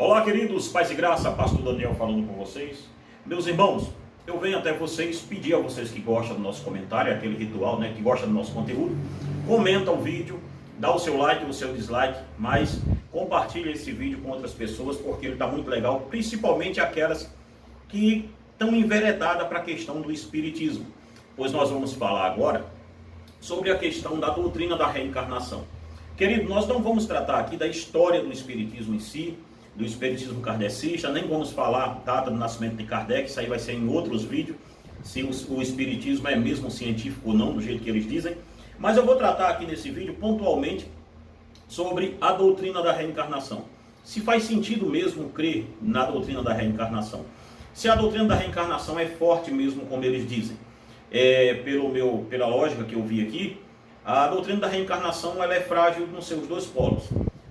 Olá, queridos, paz e graça, pastor Daniel falando com vocês. Meus irmãos, eu venho até vocês pedir a vocês que gostam do nosso comentário, aquele ritual, que gostam do nosso conteúdo, comenta o vídeo, dá o seu like, o seu dislike, mas compartilha esse vídeo com outras pessoas, porque ele está muito legal, principalmente aquelas que estão enveredadas para a questão do espiritismo. Pois nós vamos falar agora sobre a questão da doutrina da reencarnação. Querido, nós não vamos tratar aqui da história do espiritismo em si, do espiritismo kardecista, nem vamos falar data do nascimento de Kardec, isso aí vai ser em outros vídeos, se o espiritismo é mesmo científico ou não, do jeito que eles dizem. Mas eu vou tratar aqui nesse vídeo pontualmente sobre a doutrina da reencarnação. Se faz sentido mesmo crer na doutrina da reencarnação. Se a doutrina da reencarnação é forte mesmo, como eles dizem. Pela lógica que eu vi aqui, a doutrina da reencarnação ela é frágil nos seus dois polos.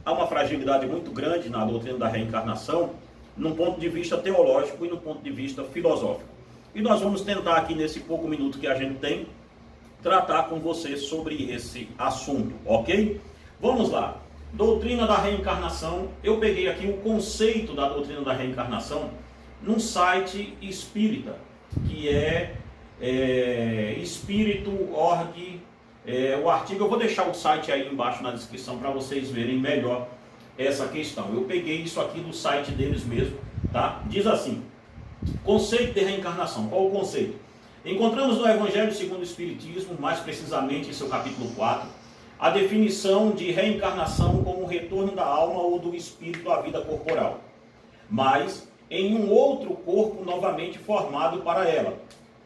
Há uma fragilidade muito grande na doutrina da reencarnação, num ponto de vista teológico e no ponto de vista filosófico. E nós vamos tentar aqui, nesse pouco minuto que a gente tem, tratar com você sobre esse assunto, ok? Vamos lá. Doutrina da reencarnação. Eu peguei aqui o conceito da doutrina da reencarnação num site espírita, que é espírito.org. O artigo, eu vou deixar o site aí embaixo na descrição para vocês verem melhor essa questão. Eu peguei isso aqui do site deles mesmo, tá? Diz assim: conceito de reencarnação. Qual o conceito? Encontramos no Evangelho segundo o Espiritismo, mais precisamente em seu capítulo 4, a definição de reencarnação como o retorno da alma ou do espírito à vida corporal, mas em um outro corpo novamente formado para ela,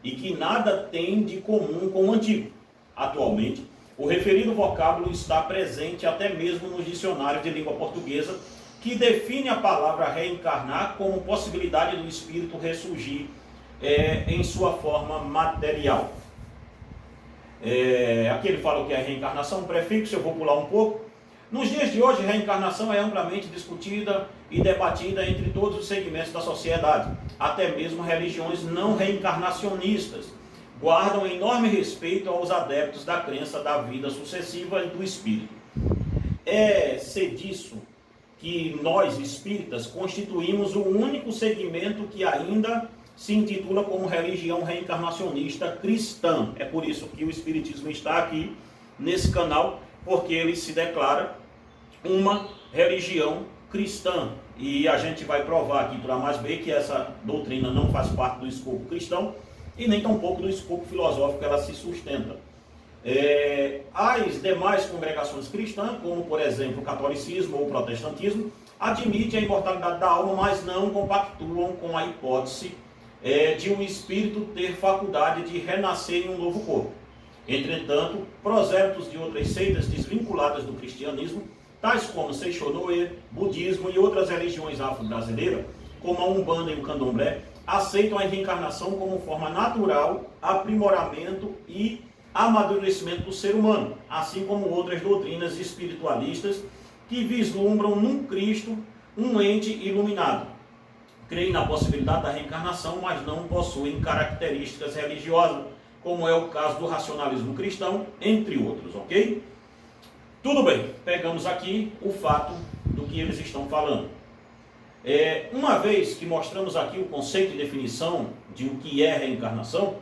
e que nada tem de comum com o antigo. Atualmente, o referido vocábulo está presente até mesmo nos dicionários de língua portuguesa, que define a palavra reencarnar como possibilidade do espírito ressurgir em sua forma material. Aqui ele fala o que é reencarnação, prefixo, eu vou pular um pouco. Nos dias de hoje, a reencarnação é amplamente discutida e debatida entre todos os segmentos da sociedade, até mesmo religiões não reencarnacionistas guardam enorme respeito aos adeptos da crença da vida sucessiva e do espírito. É disso que nós, espíritas, constituímos o único segmento que ainda se intitula como religião reencarnacionista cristã. É por isso que o espiritismo está aqui nesse canal, porque ele se declara uma religião cristã. E a gente vai provar aqui por A mais B que essa doutrina não faz parte do escopo cristão, e nem tampouco do escopo filosófico que ela se sustenta. As demais congregações cristãs, como por exemplo o catolicismo ou o protestantismo, admitem a imortalidade da alma, mas não compactuam com a hipótese de um espírito ter faculdade de renascer em um novo corpo. Entretanto, prosélitos de outras seitas desvinculadas do cristianismo, tais como Seixonoe, budismo e outras religiões afro-brasileiras, como a Umbanda e o Candomblé, aceitam a reencarnação como forma natural, aprimoramento e amadurecimento do ser humano, assim como outras doutrinas espiritualistas que vislumbram num Cristo um ente iluminado. Creem na possibilidade da reencarnação, mas não possuem características religiosas, como é o caso do racionalismo cristão, entre outros, ok? Tudo bem, pegamos aqui o fato do que eles estão falando. Uma vez que mostramos aqui o conceito e definição de o que é reencarnação,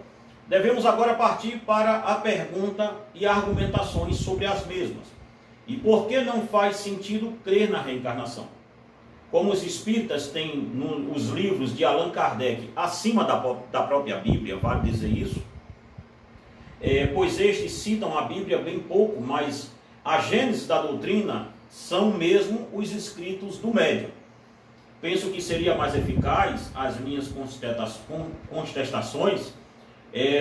devemos agora partir para a pergunta e argumentações sobre as mesmas. E por que não faz sentido crer na reencarnação? Como os espíritas têm os livros de Allan Kardec acima da própria Bíblia, vale dizer isso, pois estes citam a Bíblia bem pouco, mas a gênese da doutrina são mesmo os escritos do médium. Penso que seria mais eficaz as minhas contestações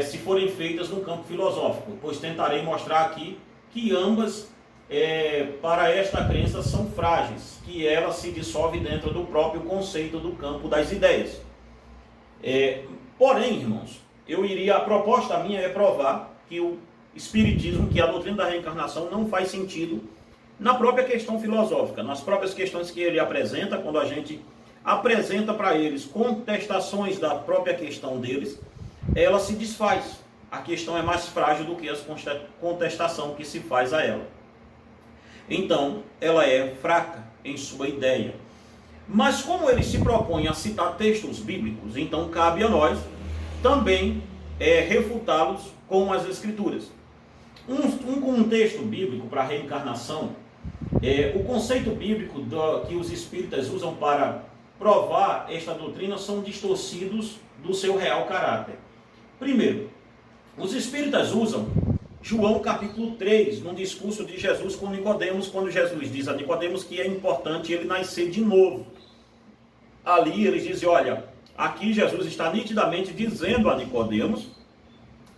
se forem feitas no campo filosófico, pois tentarei mostrar aqui que ambas, para esta crença, são frágeis, que ela se dissolve dentro do próprio conceito do campo das ideias. Porém, irmãos, a proposta minha é provar que o espiritismo, que a doutrina da reencarnação não faz sentido na própria questão filosófica, nas próprias questões que ele apresenta. Quando a gente apresenta para eles contestações da própria questão deles, ela se desfaz. A questão é mais frágil do que a contestação que se faz a ela. Então, ela é fraca em sua ideia. Mas como ele se propõe a citar textos bíblicos, então cabe a nós também refutá-los com as Escrituras. Um texto bíblico para a reencarnação, o conceito bíblico que os espíritas usam para provar esta doutrina são distorcidos do seu real caráter. Primeiro, os espíritas usam João capítulo 3, num discurso de Jesus com Nicodemos, quando Jesus diz a Nicodemos que é importante ele nascer de novo. Ali eles dizem, olha, aqui Jesus está nitidamente dizendo a Nicodemos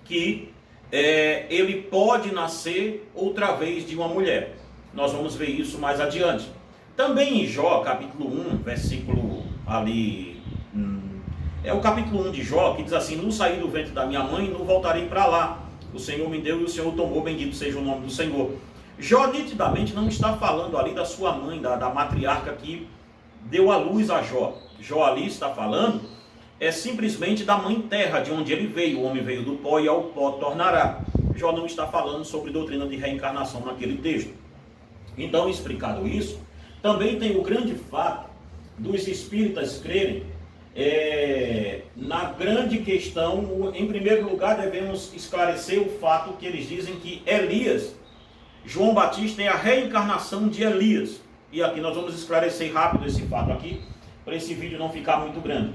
que ele pode nascer outra vez de uma mulher. Nós vamos ver isso mais adiante. Também em Jó, capítulo 1, versículo ali... É o capítulo 1 de Jó, que diz assim, não saí do ventre da minha mãe e não voltarei para lá. O Senhor me deu e o Senhor tomou, bendito seja o nome do Senhor. Jó nitidamente não está falando ali da sua mãe, da matriarca que deu a luz a Jó. Jó ali está falando simplesmente da mãe terra, de onde ele veio. O homem veio do pó e ao pó tornará. Jó não está falando sobre doutrina de reencarnação naquele texto. Então, explicado isso, também tem o grande fato dos espíritas crerem na grande questão. Em primeiro lugar, devemos esclarecer o fato que eles dizem que Elias, João Batista, é a reencarnação de Elias. E aqui nós vamos esclarecer rápido esse fato aqui, para esse vídeo não ficar muito grande.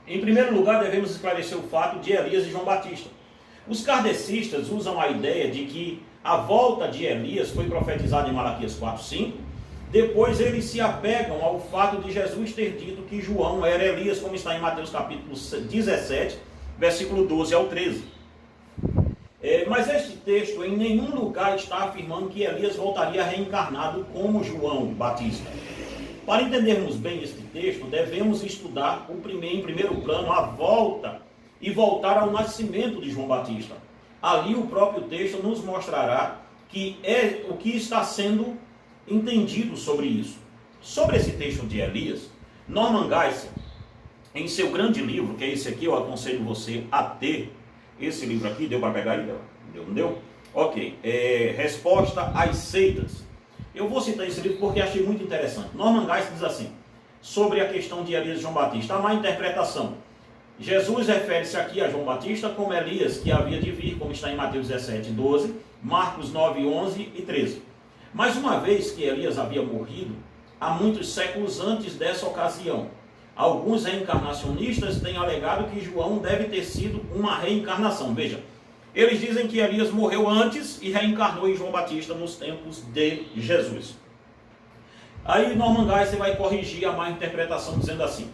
Em primeiro lugar, devemos esclarecer o fato de Elias e João Batista. Os kardecistas usam a ideia de que a volta de Elias foi profetizada em Malaquias 4:5. Depois eles se apegam ao fato de Jesus ter dito que João era Elias, como está em Mateus capítulo 17, versículo 12 ao 13. Mas este texto em nenhum lugar está afirmando que Elias voltaria reencarnado como João Batista. Para entendermos bem este texto, devemos estudar em primeiro plano a volta e voltar ao nascimento de João Batista. Ali o próprio texto nos mostrará que é o que está sendo entendido sobre isso. Sobre esse texto de Elias, Norman Geisler, em seu grande livro, que é esse aqui, eu aconselho você a ter esse livro aqui. Deu para pegar aí? Deu, não deu? Ok. Resposta às seitas. Eu vou citar esse livro porque achei muito interessante. Norman Geisler diz assim, sobre a questão de Elias e João Batista, a má interpretação. Jesus refere-se aqui a João Batista como Elias, que havia de vir, como está em Mateus 17, 12, Marcos 9, 11 e 13. Mas uma vez que Elias havia morrido, há muitos séculos antes dessa ocasião, alguns reencarnacionistas têm alegado que João deve ter sido uma reencarnação. Veja, eles dizem que Elias morreu antes e reencarnou em João Batista nos tempos de Jesus. Aí Norman Geisler vai corrigir a má interpretação dizendo assim,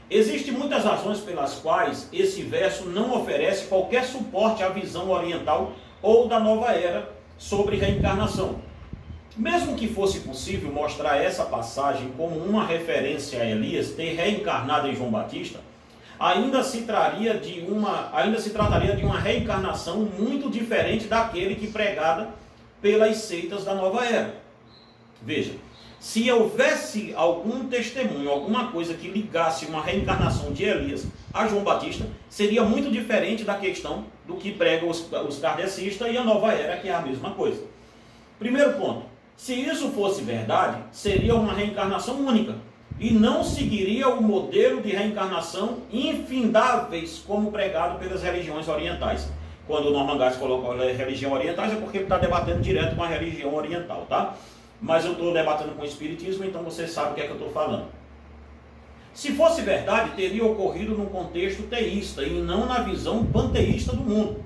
existem muitas razões pelas quais esse verso não oferece qualquer suporte à visão oriental ou da nova era sobre reencarnação. Mesmo que fosse possível mostrar essa passagem como uma referência a Elias ter reencarnado em João Batista, ainda se trataria de uma reencarnação muito diferente daquele que pregada pelas seitas da nova era. Veja, se houvesse algum testemunho, alguma coisa que ligasse uma reencarnação de Elias a João Batista, seria muito diferente da questão do que pregam os kardecistas e a nova era, que é a mesma coisa. Primeiro ponto, se isso fosse verdade, seria uma reencarnação única e não seguiria o modelo de reencarnação infindáveis como pregado pelas religiões orientais. Quando o Norman Geisler coloca religião orientais é porque ele está debatendo direto com a religião oriental, tá? Mas eu estou debatendo com o espiritismo, então você sabe o que é que eu estou falando. Se fosse verdade, teria ocorrido num contexto teísta e não na visão panteísta do mundo.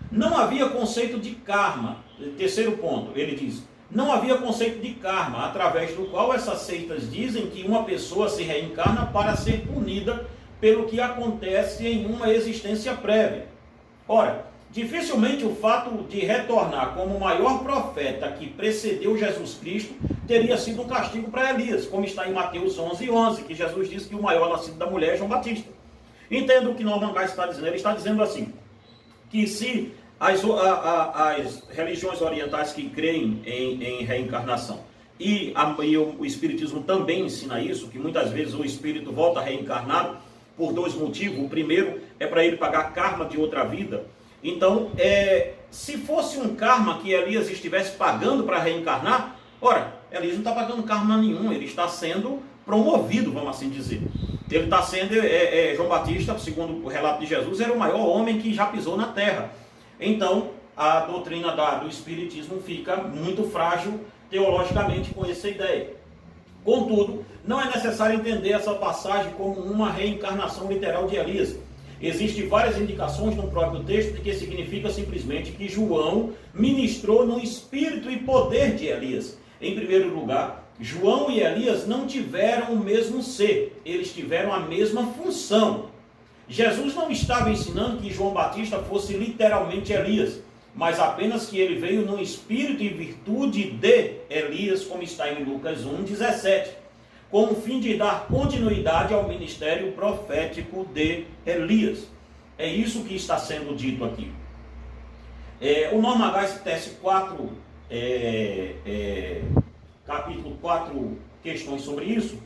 Não havia conceito de karma. Terceiro ponto, ele diz, não havia conceito de karma, através do qual essas seitas dizem que uma pessoa se reencarna para ser punida pelo que acontece em uma existência prévia. Ora, dificilmente o fato de retornar como o maior profeta que precedeu Jesus Cristo teria sido um castigo para Elias, como está em Mateus 11, 11, que Jesus disse que o maior nascido da mulher é João Batista. Entenda o que Norman Geisler está dizendo. Ele está dizendo assim, que se as religiões orientais que creem em reencarnação e o espiritismo também ensina isso, que muitas vezes o espírito volta reencarnado por dois motivos. O primeiro é para ele pagar karma de outra vida. Então, se fosse um karma que Elias estivesse pagando para reencarnar, ora, Elias não está pagando karma nenhum, ele está sendo promovido, vamos assim dizer. Ele está sendo, João Batista, segundo o relato de Jesus, era o maior homem que já pisou na terra. Então, a doutrina do Espiritismo fica muito frágil teologicamente com essa ideia. Contudo, não é necessário entender essa passagem como uma reencarnação literal de Elias. Existem várias indicações no próprio texto de que significa simplesmente que João ministrou no espírito e poder de Elias. Em primeiro lugar, João e Elias não tiveram o mesmo ser, eles tiveram a mesma função. Jesus não estava ensinando que João Batista fosse literalmente Elias, mas apenas que ele veio no espírito e virtude de Elias, como está em Lucas 1:17, com o fim de dar continuidade ao ministério profético de Elias. É isso que está sendo dito aqui. O Norman Geis tece capítulo 4 questões sobre isso,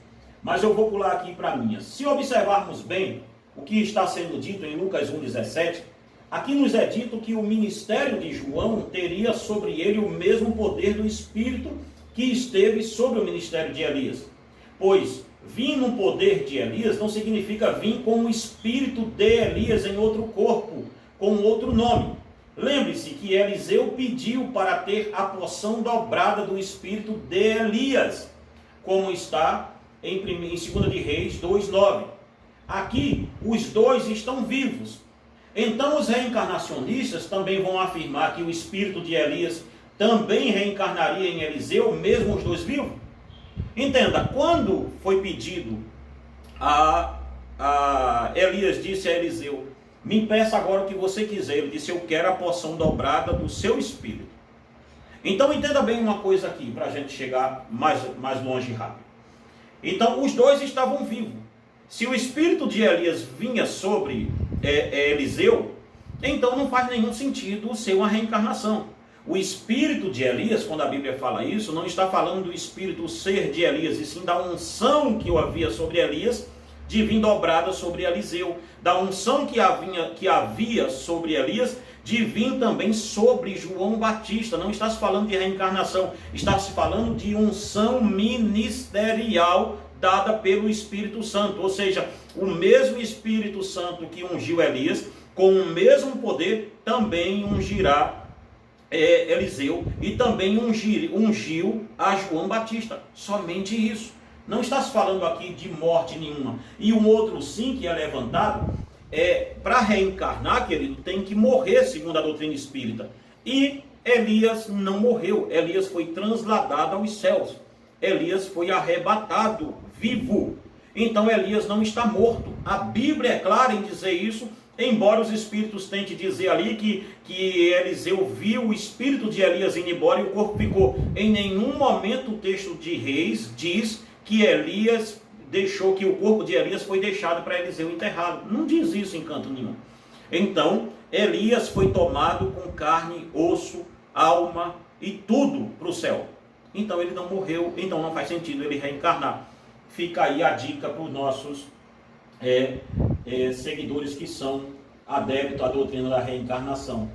mas eu vou pular aqui para a minha. Se observarmos bem o que está sendo dito em Lucas 1:17, aqui nos é dito que o ministério de João teria sobre ele o mesmo poder do Espírito que esteve sobre o ministério de Elias. Pois vir no poder de Elias não significa vir com o Espírito de Elias em outro corpo, com outro nome. Lembre-se que Eliseu pediu para ter a porção dobrada do Espírito de Elias, como está em 2 de Reis 2:9. Aqui, os dois estão vivos. Então, os reencarnacionistas também vão afirmar que o espírito de Elias também reencarnaria em Eliseu, mesmo os dois vivos? Entenda, quando foi pedido Elias disse a Eliseu: me peça agora o que você quiser. Ele disse: eu quero a porção dobrada do seu espírito. Então, entenda bem uma coisa aqui, para a gente chegar mais longe e rápido. Então, os dois estavam vivos. Se o espírito de Elias vinha sobre Eliseu, então não faz nenhum sentido ser uma reencarnação. O espírito de Elias, quando a Bíblia fala isso, não está falando do espírito, o ser de Elias, e sim da unção que havia sobre Elias, de vir dobrada sobre Eliseu, da unção que havia sobre Elias, de vir também sobre João Batista. Não está se falando de reencarnação, está se falando de unção ministerial dada pelo Espírito Santo, ou seja, o mesmo Espírito Santo que ungiu Elias, com o mesmo poder, também ungirá Eliseu, e também ungiu a João Batista. Somente isso. Não está se falando aqui de morte nenhuma. E um outro sim que é levantado, para reencarnar, querido, tem que morrer, segundo a doutrina espírita. E Elias não morreu. Elias foi trasladado aos céus. Elias foi arrebatado vivo. Então Elias não está morto. A Bíblia é clara em dizer isso, embora os espíritos tentem dizer ali que Eliseu viu o espírito de Elias indo embora e o corpo ficou. Em nenhum momento o texto de Reis diz que Elias deixou, que o corpo de Elias foi deixado para Eliseu enterrado. Não diz isso em canto nenhum. Então, Elias foi tomado com carne, osso, alma e tudo para o céu. Então ele não morreu, então não faz sentido ele reencarnar. Fica aí a dica para os nossos seguidores que são adeptos à doutrina da reencarnação.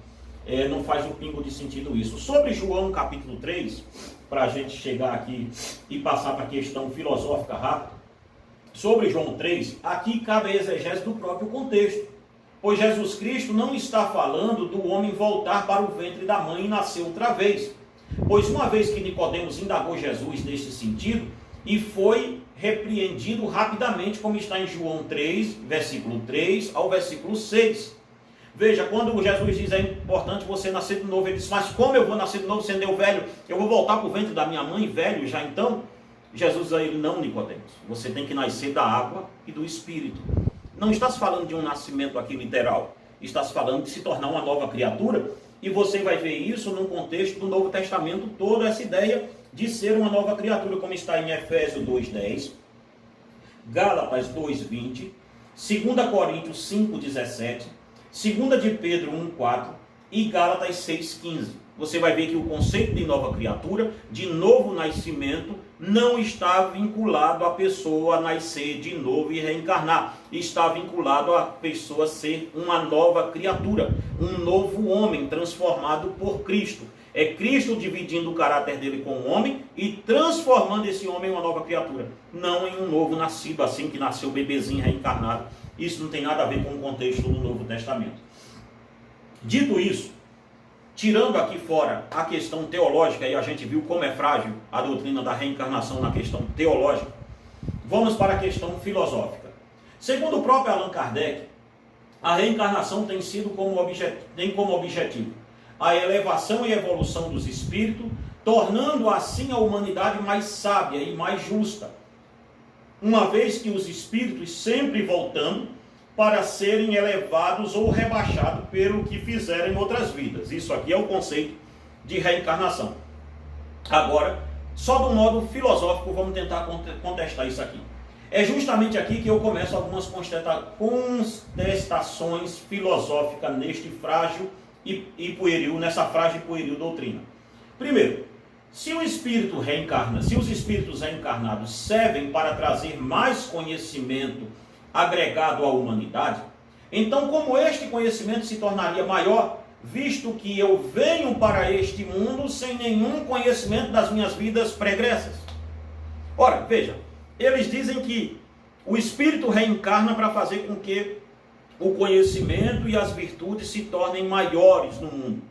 Não faz um pingo de sentido isso. Sobre João capítulo 3, para a gente chegar aqui e passar para a questão filosófica rápida, sobre João 3, aqui cabe a exegese do próprio contexto, pois Jesus Cristo não está falando do homem voltar para o ventre da mãe e nascer outra vez, pois uma vez que Nicodemos indagou Jesus neste sentido, e foi repreendido rapidamente, como está em João 3, versículo 3 ao versículo 6. Veja, quando Jesus diz é importante você nascer de novo, ele diz: mas como eu vou nascer de novo sendo eu velho? Eu vou voltar para o ventre da minha mãe velho já então? Jesus diz a ele: não, Nicodemos, você tem que nascer da água e do Espírito. Não está se falando de um nascimento aqui literal, está se falando de se tornar uma nova criatura, e você vai ver isso no contexto do Novo Testamento, toda essa ideia de ser uma nova criatura, como está em Efésios 2:10, Gálatas 2:20, 2 Coríntios 5:17, 2 de Pedro 1:4 e Gálatas 6:15. Você vai ver que o conceito de nova criatura, de novo nascimento, não está vinculado à pessoa nascer de novo e reencarnar. Está vinculado à pessoa ser uma nova criatura, um novo homem transformado por Cristo. É Cristo dividindo o caráter dele com o homem e transformando esse homem em uma nova criatura, não em um novo nascido, assim que nasceu bebezinho reencarnado. Isso não tem nada a ver com o contexto do Novo Testamento. Dito isso, tirando aqui fora a questão teológica, e a gente viu como é frágil a doutrina da reencarnação na questão teológica, vamos para a questão filosófica. Segundo o próprio Allan Kardec, a reencarnação tem como objetivo a elevação e evolução dos espíritos, tornando assim a humanidade mais sábia e mais justa, uma vez que os espíritos sempre voltando para serem elevados ou rebaixados pelo que fizeram em outras vidas. Isso aqui é o conceito de reencarnação. Agora, só do modo filosófico, vamos tentar contestar isso aqui. É justamente aqui que eu começo algumas contestações filosóficas neste frágil e pueril, nessa frágil e pueril doutrina. Primeiro, se os espíritos reencarnados servem para trazer mais conhecimento agregado à humanidade, então como este conhecimento se tornaria maior, visto que eu venho para este mundo sem nenhum conhecimento das minhas vidas pregressas? Ora, veja, eles dizem que o espírito reencarna para fazer com que o conhecimento e as virtudes se tornem maiores no mundo.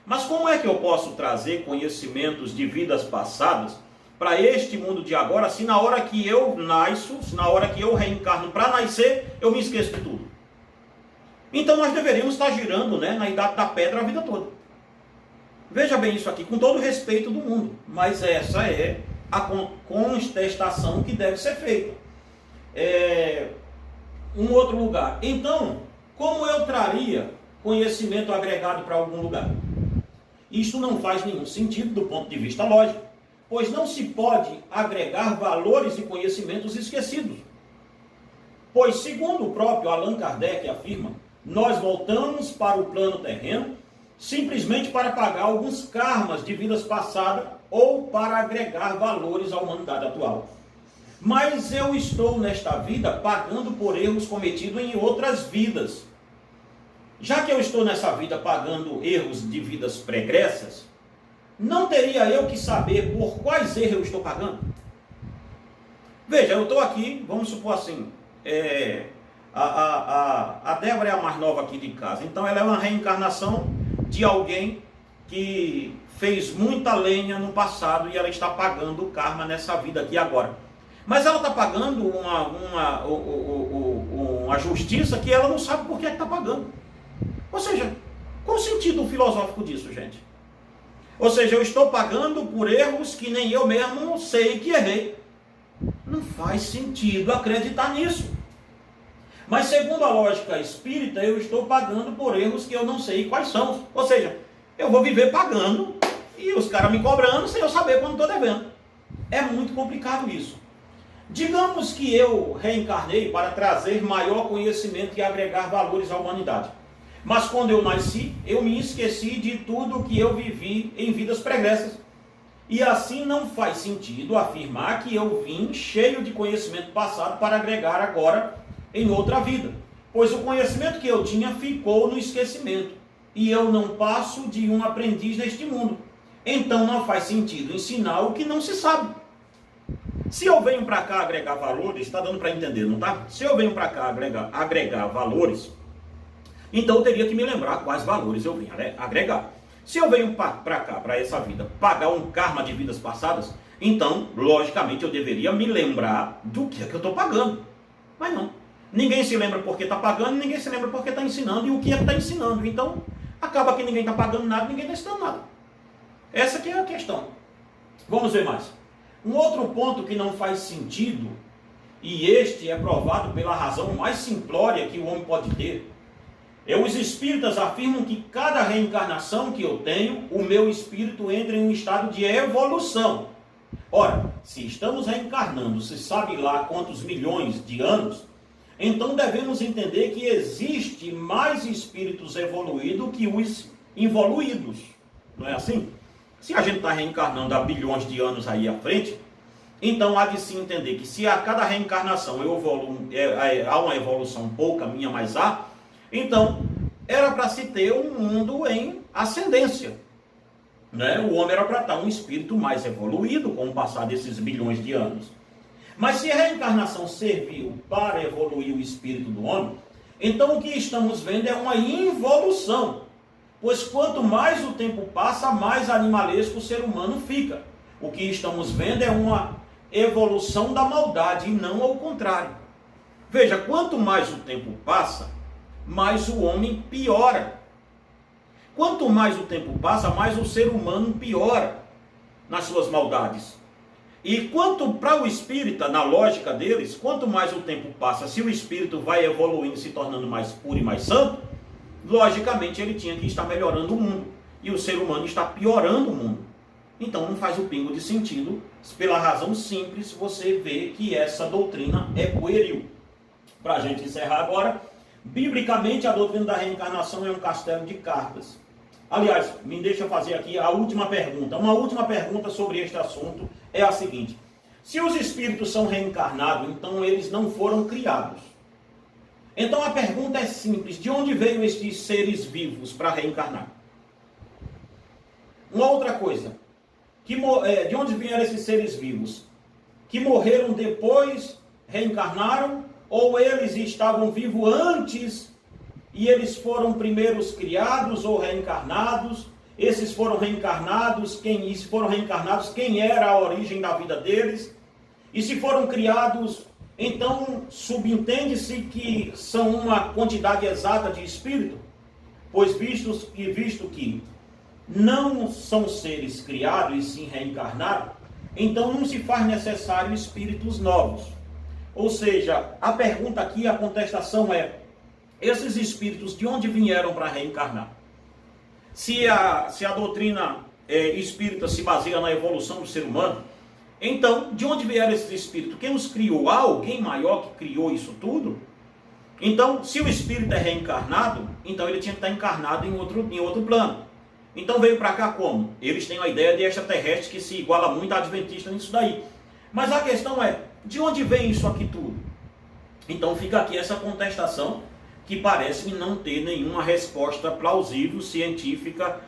Mas como é que eu posso trazer conhecimentos de vidas passadas para este mundo de agora, se na hora que eu nasço, se na hora que eu reencarno para nascer, eu me esqueço de tudo? Então nós deveríamos estar girando, na idade da pedra a vida toda. Veja bem isso aqui, com todo o respeito do mundo, mas essa é a contestação que deve ser feita. Um outro lugar. Então, como eu traria conhecimento agregado para algum lugar? Isto não faz nenhum sentido do ponto de vista lógico, pois não se pode agregar valores e conhecimentos esquecidos. Pois, segundo o próprio Allan Kardec afirma, nós voltamos para o plano terreno simplesmente para pagar alguns karmas de vidas passadas ou para agregar valores à humanidade atual. Mas eu estou nesta vida pagando por erros cometidos em outras vidas. Já que eu estou nessa vida pagando erros de vidas pregressas, não teria eu que saber por quais erros eu estou pagando? Veja, eu estou aqui, vamos supor assim, a Débora é a mais nova aqui de casa, então ela é uma reencarnação de alguém que fez muita lenha no passado e ela está pagando o karma nessa vida aqui agora. Mas ela está pagando uma justiça que ela não sabe por que está pagando. Ou seja, qual o sentido filosófico disso, gente? Ou seja, eu estou pagando por erros que nem eu mesmo sei que errei. Não faz sentido acreditar nisso. Mas segundo a lógica espírita, eu estou pagando por erros que eu não sei quais são. Ou seja, eu vou viver pagando e os caras me cobrando sem eu saber quando estou devendo. É muito complicado isso. Digamos que eu reencarnei para trazer maior conhecimento e agregar valores à humanidade. Mas quando eu nasci, eu me esqueci de tudo que eu vivi em vidas pregressas. E assim não faz sentido afirmar que eu vim cheio de conhecimento passado para agregar agora em outra vida. Pois o conhecimento que eu tinha ficou no esquecimento. E eu não passo de um aprendiz neste mundo. Então não faz sentido ensinar o que não se sabe. Se eu venho para cá agregar valores, está dando para entender, não está? Se eu venho para cá agregar valores, então eu teria que me lembrar quais valores eu vim agregar. Se eu venho para cá, para essa vida, pagar um karma de vidas passadas, então, logicamente, eu deveria me lembrar do que é que eu estou pagando. Mas não. Ninguém se lembra porque está pagando, ninguém se lembra porque está ensinando e o que é que está ensinando. Então, acaba que ninguém está pagando nada, ninguém está ensinando nada. Essa que é a questão. Vamos ver mais. Um outro ponto que não faz sentido, e este é provado pela razão mais simplória que o homem pode ter, os espíritas afirmam que cada reencarnação que eu tenho, o meu espírito entra em um estado de evolução. Ora, se estamos reencarnando, se sabe lá quantos milhões de anos, então devemos entender que existe mais espíritos evoluídos que os involuídos. Não é assim? Se a gente está reencarnando há bilhões de anos aí à frente, então há de se entender que se a cada reencarnação há uma evolução pouca, minha, mas há, então era para se ter um mundo em ascendência. né? O homem era para estar um espírito mais evoluído com o passar desses bilhões de anos. Mas se a reencarnação serviu para evoluir o espírito do homem, então o que estamos vendo é uma involução. Pois quanto mais o tempo passa, mais animalesco o ser humano fica. O que estamos vendo é uma evolução da maldade e não ao contrário. Veja, quanto mais o tempo passa, mais o homem piora. Quanto mais o tempo passa, mais o ser humano piora nas suas maldades. E quanto para o espírita, na lógica deles, quanto mais o tempo passa, se o espírito vai evoluindo, se tornando mais puro e mais santo, logicamente ele tinha que estar melhorando o mundo. E o ser humano está piorando o mundo. Então não faz o pingo de sentido, pela razão simples, você vê que essa doutrina é pueril. Para a gente encerrar agora, biblicamente a doutrina da reencarnação é um castelo de cartas. Aliás, me deixa fazer aqui a última pergunta. Uma última pergunta sobre este assunto é a seguinte: se os espíritos são reencarnados, então eles não foram criados. Então a pergunta é simples: de onde veio estes seres vivos para reencarnar? Uma outra coisa, de onde vieram esses seres vivos? Que morreram depois, reencarnaram, ou eles estavam vivos antes e eles foram primeiros criados ou reencarnados? Esses foram reencarnados, se foram reencarnados, quem era a origem da vida deles? E se foram criados, então subentende-se que são uma quantidade exata de espírito? Pois visto que não são seres criados e sim reencarnados, então não se faz necessário espíritos novos. Ou seja, a pergunta aqui, a contestação é: esses espíritos de onde vieram para reencarnar? Se a doutrina espírita se baseia na evolução do ser humano, então de onde vieram esses espíritos? Quem os criou? Há alguém maior que criou isso tudo? Então, se o espírito é reencarnado, então ele tinha que estar encarnado em outro plano. Então veio para cá como? Eles têm a ideia de extraterrestre que se iguala muito a adventista nisso daí. Mas a questão é, de onde vem isso aqui tudo? Então fica aqui essa contestação que parece não ter nenhuma resposta plausível, científica,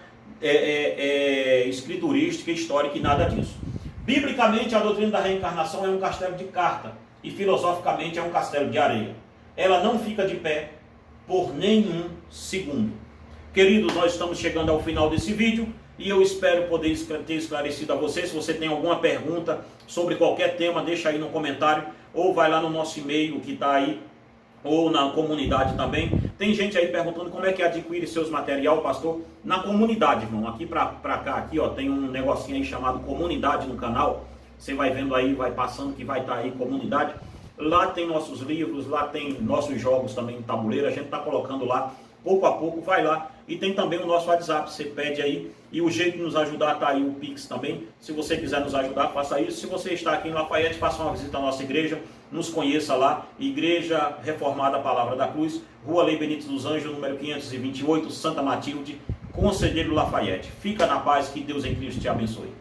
escriturística, histórica e nada disso. Biblicamente, a doutrina da reencarnação é um castelo de carta e filosoficamente é um castelo de areia. Ela não fica de pé por nenhum segundo. Queridos, nós estamos chegando ao final desse vídeo e eu espero poder ter esclarecido a você. Se você tem alguma pergunta sobre qualquer tema, deixa aí no comentário ou vai lá no nosso e-mail que está aí, ou na comunidade também. Tem gente aí perguntando como é que adquire seus material, pastor. Na comunidade, irmão. Aqui pra cá, aqui ó, tem um negocinho aí chamado comunidade no canal. Você vai vendo aí, vai passando que vai estar aí comunidade. Lá tem nossos livros, lá tem nossos jogos também em tabuleiro. A gente está colocando lá, pouco a pouco, vai lá. E tem também o nosso WhatsApp, você pede aí. E o jeito de nos ajudar está aí o Pix também. Se você quiser nos ajudar, faça isso. Se você está aqui em Lafayette, faça uma visita à nossa igreja. Nos conheça lá. Igreja Reformada Palavra da Cruz, Rua Lei Benito dos Anjos, número 528, Santa Matilde, Conselheiro Lafayette. Fica na paz, que Deus em Cristo te abençoe.